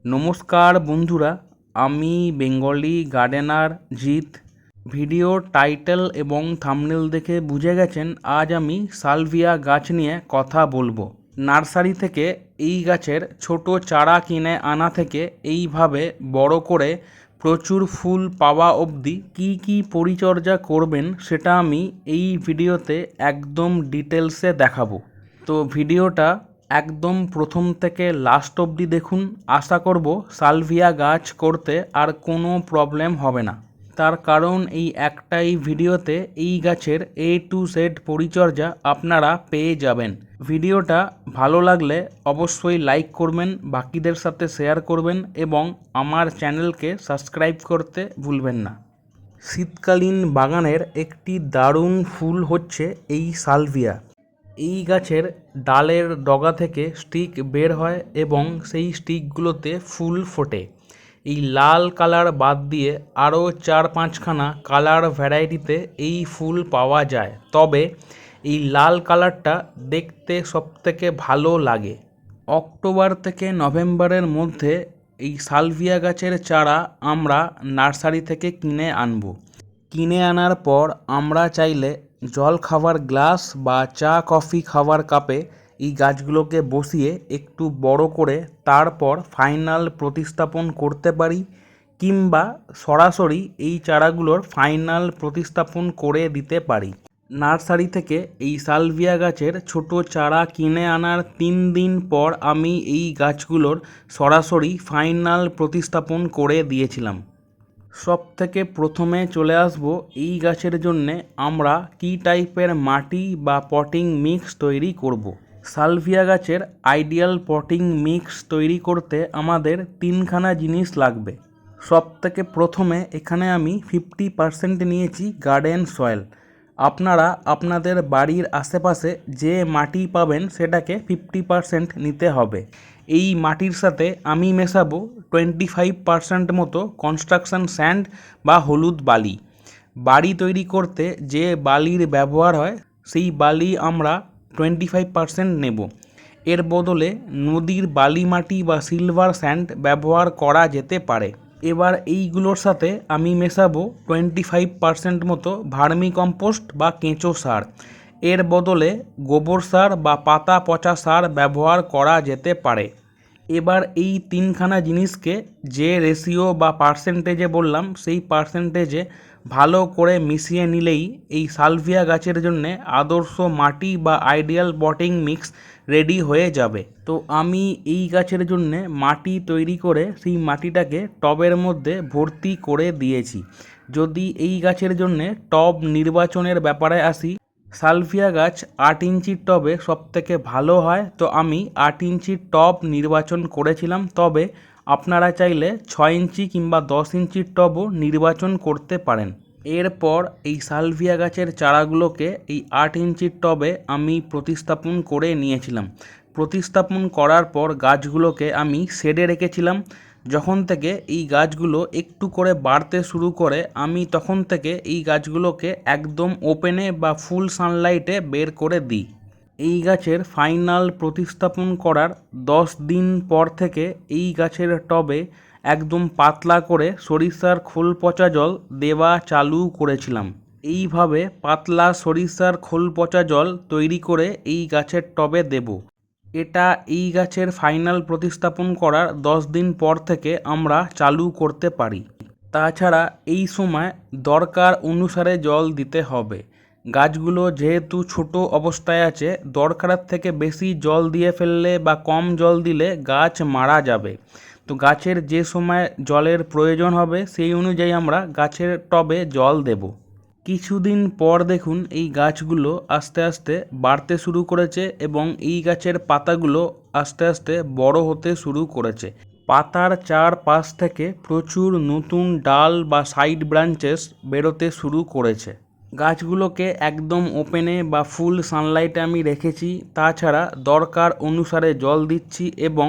নমস্কার বন্ধুরা, আমি Bengali gardener Jeet. Video title এবং থাম্বনেল দেখে বুঝে গেছেন আজ আমি সালভিয়া গাছ নিয়ে কথা বলবো। নার্সারি থেকে এই গাছের ছোট চারা কিনে আনা থেকে এইভাবে বড় করে প্রচুর ফুল পাওয়া অবধি কি কি পরিচর্যা করবেন সেটা আমি এই ভিডিওতে একদম ডিটেলসে দেখাবো। তো ভিডিওটা একদম প্রথম থেকে লাস্ট অবধি দেখুন। আশা করব সালভিয়া গাছ করতে আর কোনো প্রবলেম হবে না। তার কারণ এই একটাই ভিডিওতে এই গাছের A to Z পরিচর্যা আপনারা পেয়ে যাবেন। ভিডিওটা ভালো লাগলে অবশ্যই লাইক করবেন, বাকিদের সাথে শেয়ার করবেন এবং আমার চ্যানেলকে সাবস্ক্রাইব করতে ভুলবেন না। শীতকালীন বাগানের একটি দারুণ ফুল হচ্ছে এই সালভিয়া। এই গাছের ডালের ডগা থেকে স্টিক বের হয় এবং সেই স্টিকগুলোতে ফুল ফোটে। এই লাল কালার বাদ দিয়ে আরও 4-5খানা কালার ভ্যারাইটিতে এই ফুল পাওয়া যায়, তবে এই লাল কালারটা দেখতে সবথেকে ভালো লাগে। অক্টোবর থেকে নভেম্বরের মধ্যে এই সালভিয়া গাছের চারা আমরা নার্সারি থেকে কিনে আনব। কিনে আনার পর আমরা চাইলে জল খাবার গ্লাস বা চা কফি খাবার কাপে এই গাছগুলোকে বসিয়ে একটু বড় করে তারপর ফাইনাল প্রতিস্থাপন করতে পারি, কিংবা সরাসরি এই চারাগুলোর ফাইনাল প্রতিস্থাপন করে দিতে পারি। নার্সারি থেকে এই সালভিয়া গাছের ছোট চারা কিনে আনার 3 দিন পর আমি এই গাছগুলোর সরাসরি ফাইনাল প্রতিস্থাপন করে দিয়েছিলাম। সব থেকে প্রথমে চলে আসবো এই গাছের জন্যে আমরা কী টাইপের মাটি বা পটিং মিক্স তৈরি করব। সালভিয়া গাছের আইডিয়াল পটিং মিক্স তৈরি করতে আমাদের 3খানা জিনিস লাগবে। সব থেকে প্রথমে এখানে আমি 50% নিয়েছি গার্ডেন সয়েল। আপনারা আপনাদের বাড়ির আশেপাশে যে মাটি পাবেন সেটাকে 50% নিতে হবে। এই মাটির সাথে আমি মেশাবো 25% মতো কনস্ট্রাকশন স্যান্ড বা হলুদ বালি। বাড়ি তৈরি করতে যে বালির ব্যবহার হয় সেই বালি আমরা 25% নেব। এর বদলে নদীর বালি মাটি বা সিলভার স্যান্ড ব্যবহার করা যেতে পারে। এবার এইগুলোর সাথে আমি মেশাবো 25% মতো ভার্মি কম্পোস্ট বা কেঁচো সার। এর বদলে গোবর সার বা পাতা পচা সার ব্যবহার করা যেতে পারে। এবার এই 3খানা জিনিসকে যে রেশিও বা পার্সেন্টেজে বললাম সেই পার্সেন্টেজে ভালো করে মিশিয়ে নিলেই এই সালভিয়া গাছের জন্যে আদর্শ মাটি বা আইডিয়াল পটিং মিক্স রেডি হয়ে যাবে। তো আমি এই গাছের জন্যে মাটি তৈরি করে সেই মাটিটাকে টবের মধ্যে ভর্তি করে দিয়েছি। যদি এই গাছের জন্যে টব নির্বাচনের ব্যাপারে আসি, সালভিয়া গাছ 8 ইঞ্চির টবে সবথেকে ভালো হয়, তো আমি 8 ইঞ্চির টব নির্বাচন করেছিলাম। তবে আপনারা চাইলে 6 ইঞ্চি কিংবা 10 ইঞ্চির টবও নির্বাচন করতে পারেন। এরপর এই সালভিয়া গাছের চারাগুলোকে এই 8 ইঞ্চির টবে আমি প্রতিস্থাপন করে নিয়েছিলাম। প্রতিস্থাপন করার পর গাছগুলোকে আমি শেডে রেখেছিলাম। যখন থেকে এই গাছগুলো একটু করে বাড়তে শুরু করে আমি তখন থেকে এই গাছগুলোকে একদম ওপেনে বা ফুল সানলাইটে বের করে দিই। এই গাছের ফাইনাল প্রতিস্থাপন করার 10 দিন পর থেকে এই গাছের টবে একদম পাতলা করে সরিষার খোল পচা জল দেওয়া চালু করেছিলাম। এইভাবে পাতলা সরিষার খোল পচা জল তৈরি করে এই গাছের টবে দেব। এটা এই গাছের ফাইনাল প্রতিস্থাপন করার 10 দিন পর থেকে আমরা চালু করতে পারি। তাছাড়া এই সময় দরকার অনুসারে জল দিতে হবে। গাছগুলো যেহেতু ছোট অবস্থায় আছে, দরকারের থেকে বেশি জল দিয়ে ফেললে বা কম জল দিলে গাছ মারা যাবে। তো গাছের যে সময় জলের প্রয়োজন হবে সেই অনুযায়ী আমরা গাছের টবে জল দেব। কিছুদিন পর দেখুন এই গাছগুলো আস্তে আস্তে বাড়তে শুরু করেছে এবং এই গাছের পাতাগুলো আস্তে আস্তে বড় হতে শুরু করেছে। পাতার চারপাশ থেকে প্রচুর নতুন ডাল বা সাইড ব্রাঞ্চেস বেরোতে শুরু করেছে। গাছগুলোকে একদম ওপেনে বা ফুল সানলাইটে আমি রেখেছি। তাছাড়া দরকার অনুসারে জল দিচ্ছি এবং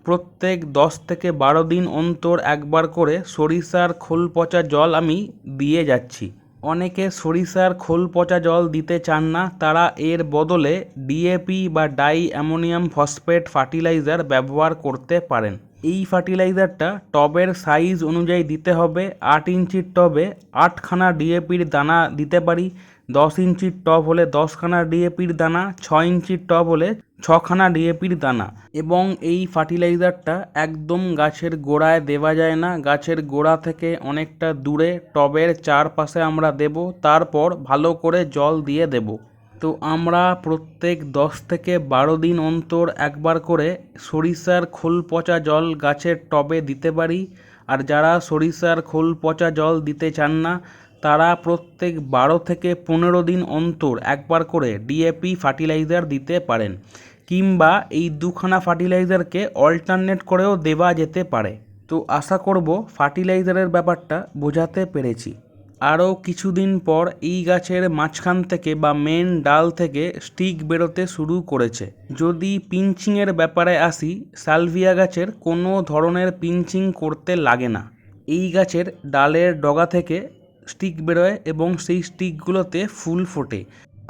প্রত্যেক 10 থেকে 12 দিন অন্তর একবার করে সরিষার খোল পচা জল আমি দিয়ে যাচ্ছি। অনেকে সরিষার খোল পচা জল দিতে চান না, তারা এর বদলে DAP বা ডাই অ্যামোনিয়াম ফসফেট ফার্টিলাইজার ব্যবহার করতে পারেন। এই ফার্টিলাইজারটা টবের সাইজ অনুযায়ী দিতে হবে। 8 ইঞ্চির টবে 8খানা ডিএপির দানা দিতে পারি, 10 ইঞ্চির টব হলে 10খানা ডিএপির দানা, 6 ইঞ্চির টব হলে 6খানা ডিএপির দানা। এবং এই ফার্টিলাইজারটা একদম গাছের গোড়ায় দেওয়া যায় না, গাছের গোড়া থেকে অনেকটা দূরে টবের চারপাশে আমরা দেব, তারপর ভালো করে জল দিয়ে দেব। তো আমরা প্রত্যেক 10 থেকে 12 দিন অন্তর একবার করে সরিষার খোল পচা জল গাছের টবে দিতে পারি। আর যারা সরিষার খোল পচা জল দিতে চান না, তারা প্রত্যেক 12 থেকে 15 দিন অন্তর একবার করে ডিএপি ফার্টিলাইজার দিতে পারেন, কিংবা এই দুখানা ফার্টিলাইজারকে অল্টারনেট করেও দেওয়া যেতে পারে। তো আশা করব ফার্টিলাইজারের ব্যাপারটা বোঝাতে পেরেছি। আরও কিছুদিন পর এই গাছের মাঝখান থেকে বা মেন ডাল থেকে স্টিক বেরোতে শুরু করেছে। যদি পিঞ্চিংয়ের ব্যাপারে আসি, সালভিয়া গাছের কোনো ধরনের পিঞ্চিং করতে লাগে না। এই গাছের ডালের ডগা থেকে স্টিক বেরোয় এবং সেই স্টিকগুলোতে ফুল ফোটে।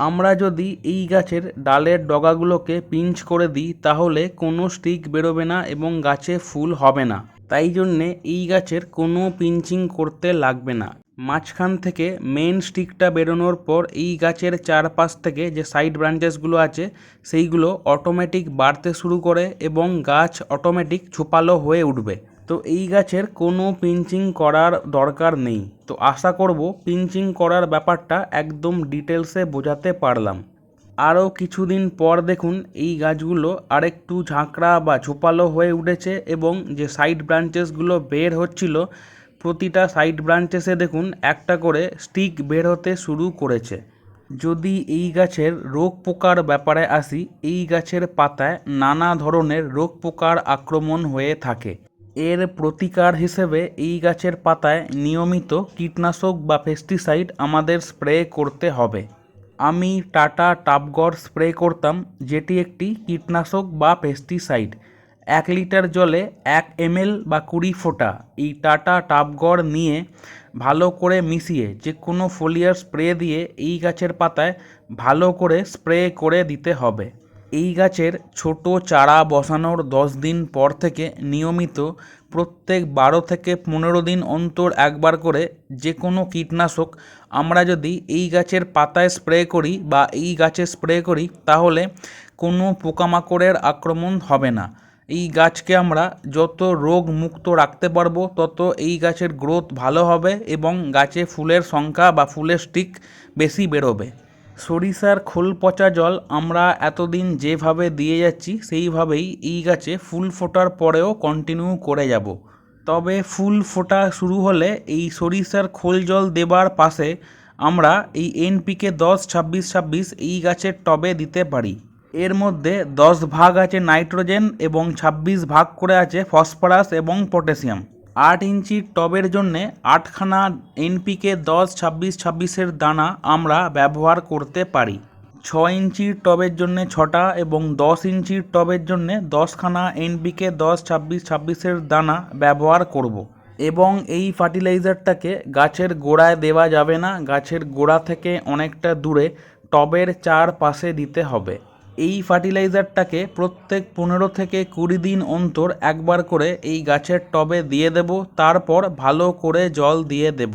আমরা যদি এই গাছের ডালের ডগাগুলোকে পিঞ্চ করে দিই তাহলে কোনো স্টিক বেরোবে না এবং গাছে ফুল হবে না। তাই জন্যে এই গাছের কোনো পিঞ্চিং করতে লাগবে না। মাঝখান থেকে মেন স্টিকটা বেরোনোর পর এই গাছের চারপাশ থেকে যে সাইড ব্রাঞ্চেসগুলো আছে সেইগুলো অটোমেটিক বাড়তে শুরু করে এবং গাছ অটোমেটিক ঝোপালো হয়ে উঠবে। তো এই গাছের কোনো পিঞ্চিং করার দরকার নেই। তো আশা করব পিঞ্চিং করার ব্যাপারটা একদম ডিটেলসে বোঝাতে পারলাম। আরও কিছুদিন পর দেখুন এই গাছগুলো আরেকটু ঝাঁকড়া বা ঝোপালো হয়ে উঠেছে এবং যে সাইড ব্রাঞ্চেসগুলো বের হচ্ছিল, প্রতিটা সাইড ব্রাঞ্চেসে দেখুন একটা করে স্টিক বের হতে শুরু করেছে। যদি এই গাছের রোগ পোকার ব্যাপারে আসি, এই গাছের পাতায় নানা ধরনের রোগ পোকার আক্রমণ হয়ে থাকে। এর প্রতিকার হিসেবে এই গাছের পাতায় নিয়মিত কীটনাশক বা পেস্টিসাইড আমাদের স্প্রে করতে হবে। আমি টাটা টাবগড় স্প্রে করতাম, যেটি একটি কীটনাশক বা পেস্টিসাইড। 1 লিটার জলে 1 ml বা 20 ফোঁটা এই টাটা টাবগড় নিয়ে ভালো করে মিশিয়ে যে কোনো ফোলিয়ার স্প্রে দিয়ে এই গাছের পাতায় ভালো করে স্প্রে করে দিতে হবে। এই গাছের ছোট চারা বসানোর 10 দিন পর থেকে নিয়মিত প্রত্যেক 12 থেকে 15 দিন অন্তর একবার করে যে কোনো কীটনাশক আমরা যদি এই গাছের পাতায় স্প্রে করি বা এই গাছে স্প্রে করি তাহলে কোনো পোকামাকড়ের আক্রমণ হবে না। এই গাছকে আমরা যত রোগ মুক্ত রাখতে পারবো তত এই গাছের গ্রোথ ভালো হবে এবং গাছে ফুলের সংখ্যা বা ফুলের স্টিক বেশি বেরোবে। সরিষার খোল পচা জল আমরা এতদিন যেভাবে দিয়ে যাচ্ছি সেইভাবেই এই গাছে ফুল ফোটার পরেও কন্টিনিউ করে যাব। তবে ফুল ফোটা শুরু হলে এই সরিষার খোল জল দেবার পাশে আমরা এই এনপিকে 10-26-26 এই গাছের টবে দিতে পারি। এর মধ্যে 10 ভাগ আছে নাইট্রোজেন এবং 26 ভাগ করে আছে ফসফরাস এবং পটাশিয়াম। 8 ইঞ্চির টবের জন্যে 8খানা এনপিকে 10-26-26-এর দানা আমরা ব্যবহার করতে পারি। 6 ইঞ্চির টবের জন্যে 6টা এবং 10 ইঞ্চির টবের জন্যে 10খানা এনপিকে 10-26-26-এর দানা ব্যবহার করব। এবং এই ফার্টিলাইজারটাকে গাছের গোড়ায় দেওয়া যাবে না, গাছের গোড়া থেকে অনেকটা দূরে টবের চারপাশে দিতে হবে। এই ফার্টিলাইজারটাকে প্রত্যেক 15 থেকে 20 দিন অন্তর একবার করে এই গাছের টবে দিয়ে দেব, তারপর ভালো করে জল দিয়ে দেব।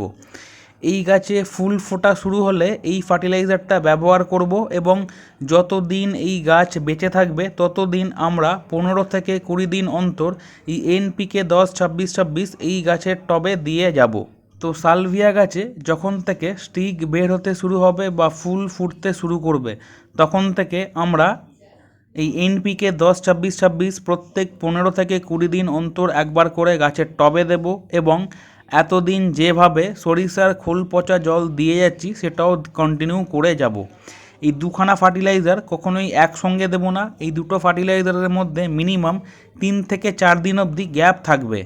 এই গাছে ফুল ফোটা শুরু হলে এই ফার্টিলাইজারটা ব্যবহার করব এবং যতদিন এই গাছ বেঁচে থাকবে ততদিন আমরা 15 থেকে 20 দিন অন্তর এই এনপিকে 10-26-26 এই গাছের টবে দিয়ে যাব। তো সালভিয়া গাছে যখন থেকে স্টিক বের হতে শুরু হবে বা ফুল ফুটতে শুরু করবে তখন থেকে আমরা এই এনপিকে 10-26-26 প্রত্যেক 15 থেকে 20 দিন অন্তর একবার করে গাছের টবে দেব এবং এতদিন যেভাবে সরিষার খোল পচা জল দিয়ে যাচ্ছি সেটাও কন্টিনিউ করে যাব। এই দুখানা ফার্টিলাইজার কখনোই একসঙ্গে দেব না, এই দুটো ফার্টিলাইজারের মধ্যে মিনিমাম 3 থেকে 4 দিন অবধি গ্যাপ থাকবে।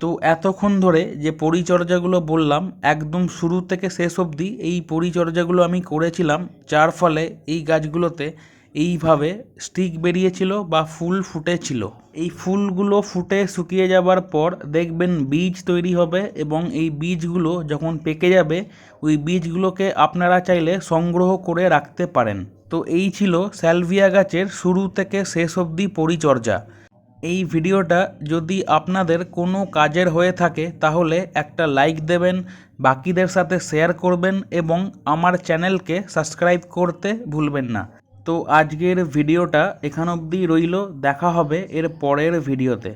তো এতক্ষণ ধরে যে পরিচর্যাগুলো বললাম একদম শুরু থেকে শেষ অবধি এই পরিচর্যাগুলো আমি করেছিলাম, যার ফলে এই গাছগুলোতে এইভাবে স্টিক বেরিয়েছিল বা ফুল ফুটেছিল। এই ফুলগুলো ফুটে শুকিয়ে যাবার পর দেখবেন বীজ তৈরি হবে এবং এই বীজগুলো যখন পেকে যাবে ওই বীজগুলোকে আপনারা চাইলে সংগ্রহ করে রাখতে পারেন। তো এই ছিল সালভিয়া গাছের শুরু থেকে শেষ অবধি পরিচর্যা। এই ভিডিওটা যদি আপনাদের কোনো কাজের হয়ে থাকে তাহলে একটা লাইক দেবেন, বাকিদের সাথে শেয়ার করবেন এবং আমার চ্যানেলকে সাবস্ক্রাইব করতে ভুলবেন না। তো আজকের ভিডিওটা এখান অবধি রইল, দেখা হবে এর পরের ভিডিওতে।